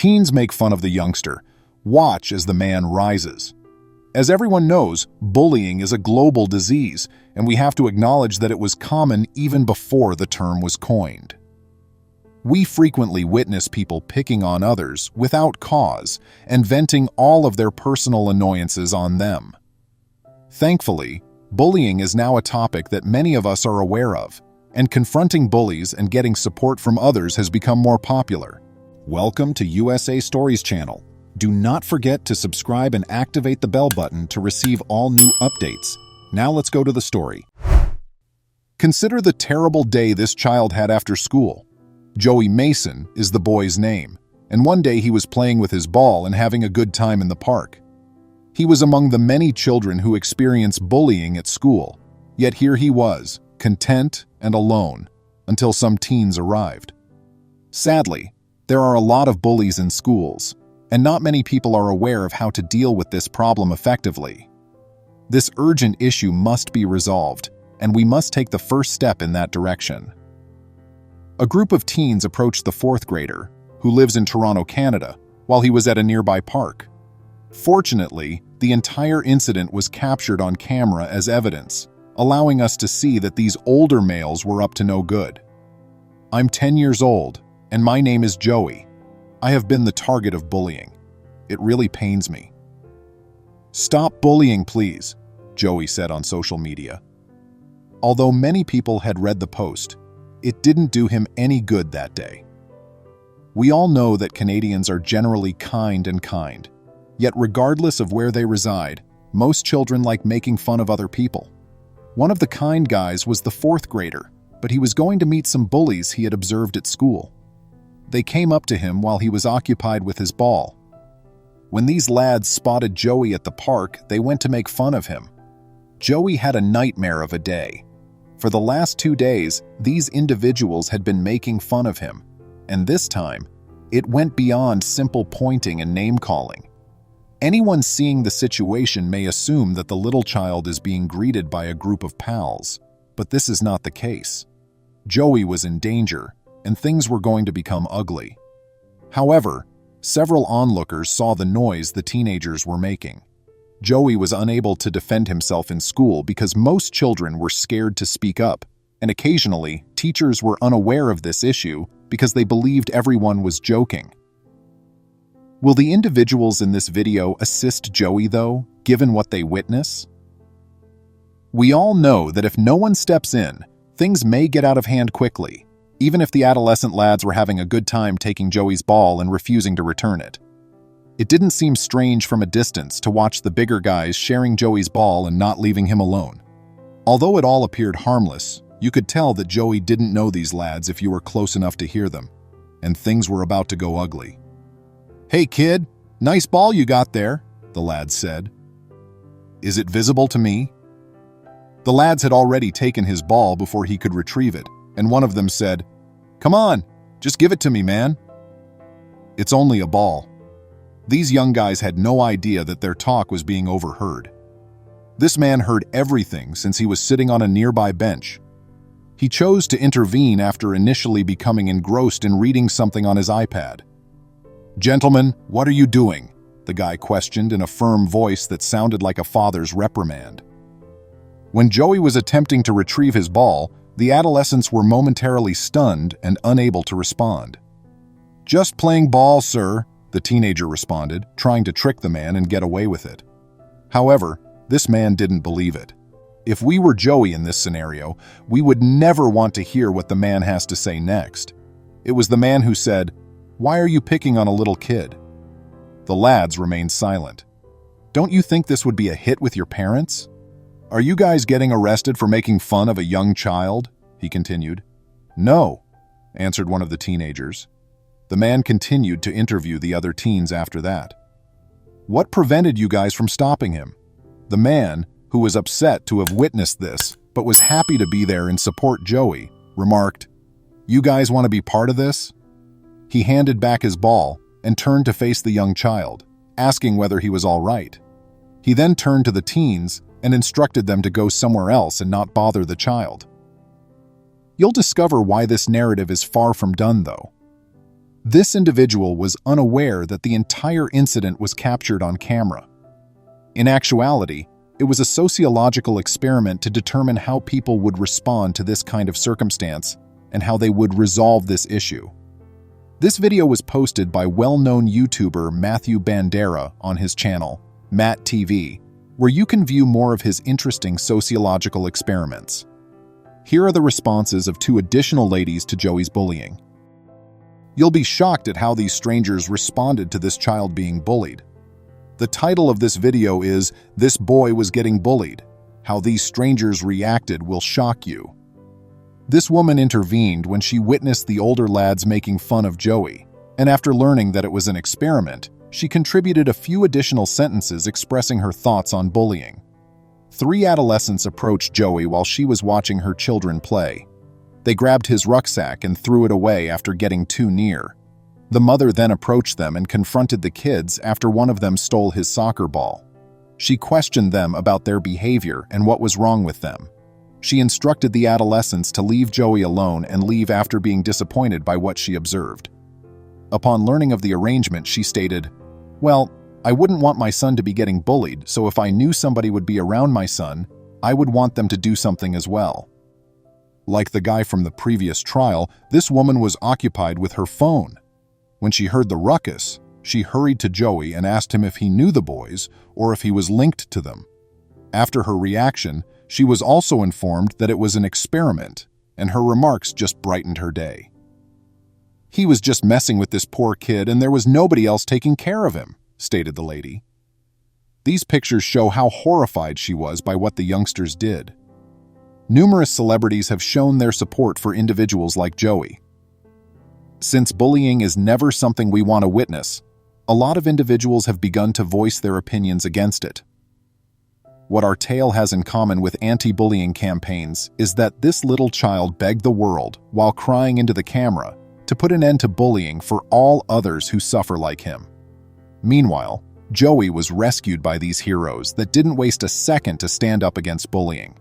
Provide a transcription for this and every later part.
Teens make fun of the youngster. Watch as the man rises. As everyone knows, bullying is a global disease, and we have to acknowledge that it was common even before the term was coined. We frequently witness people picking on others without cause and venting all of their personal annoyances on them. Thankfully, bullying is now a topic that many of us are aware of, and confronting bullies and getting support from others has become more popular. Welcome to USA Stories channel. Do not forget to subscribe and activate the bell button to receive all new updates. Now let's go to the story. Consider the terrible day this child had after school. Joey Mason is the boy's name, and one day he was playing with his ball and having a good time in the park. He was among the many children who experience bullying at school, yet here he was, content and alone, until some teens arrived. Sadly, there are a lot of bullies in schools, and not many people are aware of how to deal with this problem effectively. This urgent issue must be resolved, and we must take the first step in that direction. A group of teens approached the fourth grader, who lives in Toronto, Canada, while he was at a nearby park. Fortunately, the entire incident was captured on camera as evidence, allowing us to see that these older males were up to no good. "I'm 10 years old, and my name is Joey. I have been the target of bullying. It really pains me." "Stop bullying, please," Joey said on social media. Although many people had read the post, it didn't do him any good that day. We all know that Canadians are generally kind, yet regardless of where they reside, most children like making fun of other people. One of the kind guys was the fourth grader, but he was going to meet some bullies he had observed at school. They came up to him while he was occupied with his ball. When these lads spotted Joey at the park, they went to make fun of him. Joey had a nightmare of a day. For the last 2 days, these individuals had been making fun of him, and this time, it went beyond simple pointing and name-calling. Anyone seeing the situation may assume that the little child is being greeted by a group of pals, but this is not the case. Joey was in danger, and things were going to become ugly. However, several onlookers saw the noise the teenagers were making. Joey was unable to defend himself in school because most children were scared to speak up, and occasionally, teachers were unaware of this issue because they believed everyone was joking. Will the individuals in this video assist Joey, though, given what they witness? We all know that if no one steps in, things may get out of hand quickly, even if the adolescent lads were having a good time taking Joey's ball and refusing to return it. It didn't seem strange from a distance to watch the bigger guys sharing Joey's ball and not leaving him alone. Although it all appeared harmless, you could tell that Joey didn't know these lads if you were close enough to hear them, and things were about to go ugly. "Hey kid, nice ball you got there," the lads said. "Is it visible to me?" The lads had already taken his ball before he could retrieve it, and one of them said, "Come on, just give it to me, man." "It's only a ball." These young guys had no idea that their talk was being overheard. This man heard everything since he was sitting on a nearby bench. He chose to intervene after initially becoming engrossed in reading something on his iPad. "Gentlemen, what are you doing?" the guy questioned in a firm voice that sounded like a father's reprimand. When Joey was attempting to retrieve his ball, the adolescents were momentarily stunned and unable to respond. "Just playing ball, sir," the teenager responded, trying to trick the man and get away with it. However, this man didn't believe it. If we were Joey in this scenario, we would never want to hear what the man has to say next. It was the man who said, "Why are you picking on a little kid?" The lads remained silent. "Don't you think this would be a hit with your parents? Are you guys getting arrested for making fun of a young child?" he continued. "No," answered one of the teenagers. The man continued to interview the other teens after that. "What prevented you guys from stopping him?" The man, who was upset to have witnessed this, but was happy to be there and support Joey, remarked, "You guys want to be part of this?" He handed back his ball and turned to face the young child, asking whether he was all right. He then turned to the teens and instructed them to go somewhere else and not bother the child. You'll discover why this narrative is far from done, though. This individual was unaware that the entire incident was captured on camera. In actuality, it was a sociological experiment to determine how people would respond to this kind of circumstance and how they would resolve this issue. This video was posted by well-known YouTuber Matthew Bandera on his channel, Matt TV, where you can view more of his interesting sociological experiments. Here are the responses of 2 additional ladies to Joey's bullying. You'll be shocked at how these strangers responded to this child being bullied. The title of this video is "This Boy Was Getting Bullied. How These Strangers Reacted Will Shock You." This woman intervened when she witnessed the older lads making fun of Joey, and after learning that it was an experiment, she contributed a few additional sentences expressing her thoughts on bullying. 3 adolescents approached Joey while she was watching her children play. They grabbed his rucksack and threw it away after getting too near. The mother then approached them and confronted the kids after one of them stole his soccer ball. She questioned them about their behavior and what was wrong with them. She instructed the adolescents to leave Joey alone and leave after being disappointed by what she observed. Upon learning of the arrangement, she stated, "Well, I wouldn't want my son to be getting bullied, so if I knew somebody would be around my son, I would want them to do something as well." Like the guy from the previous trial, this woman was occupied with her phone. When she heard the ruckus, she hurried to Joey and asked him if he knew the boys or if he was linked to them. After her reaction, she was also informed that it was an experiment, and her remarks just brightened her day. "He was just messing with this poor kid and there was nobody else taking care of him," stated the lady. These pictures show how horrified she was by what the youngsters did. Numerous celebrities have shown their support for individuals like Joey. Since bullying is never something we want to witness, a lot of individuals have begun to voice their opinions against it. What our tale has in common with anti-bullying campaigns is that this little child begged the world, while crying into the camera, to put an end to bullying for all others who suffer like him. Meanwhile, Joey was rescued by these heroes that didn't waste a second to stand up against bullying.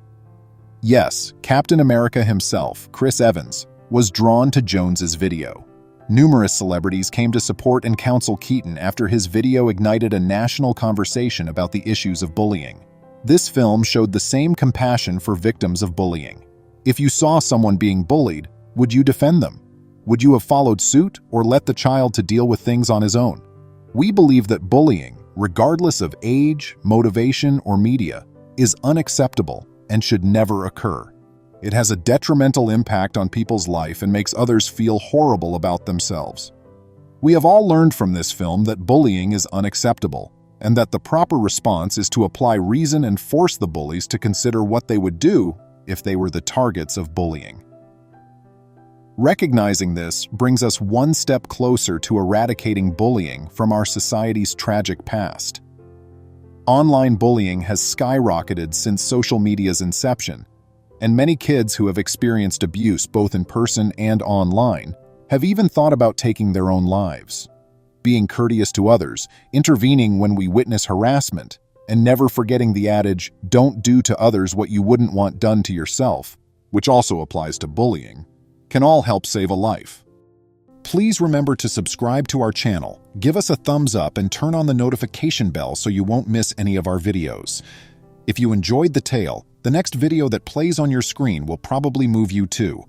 Yes, Captain America himself, Chris Evans, was drawn to Jones's video. Numerous celebrities came to support and counsel Keaton after his video ignited a national conversation about the issues of bullying. This film showed the same compassion for victims of bullying. If you saw someone being bullied, would you defend them? Would you have followed suit or let the child to deal with things on his own? We believe that bullying, regardless of age, motivation, or media, is unacceptable and should never occur. It has a detrimental impact on people's life and makes others feel horrible about themselves. We have all learned from this film that bullying is unacceptable, and that the proper response is to apply reason and force the bullies to consider what they would do if they were the targets of bullying. Recognizing this brings us one step closer to eradicating bullying from our society's tragic past. Online bullying has skyrocketed since social media's inception, and many kids who have experienced abuse both in person and online have even thought about taking their own lives. Being courteous to others, intervening when we witness harassment, and never forgetting the adage, "Don't do to others what you wouldn't want done to yourself," which also applies to bullying, can all help save a life. Please remember to subscribe to our channel, give us a thumbs up, and turn on the notification bell so you won't miss any of our videos. If you enjoyed the tale, the next video that plays on your screen will probably move you too.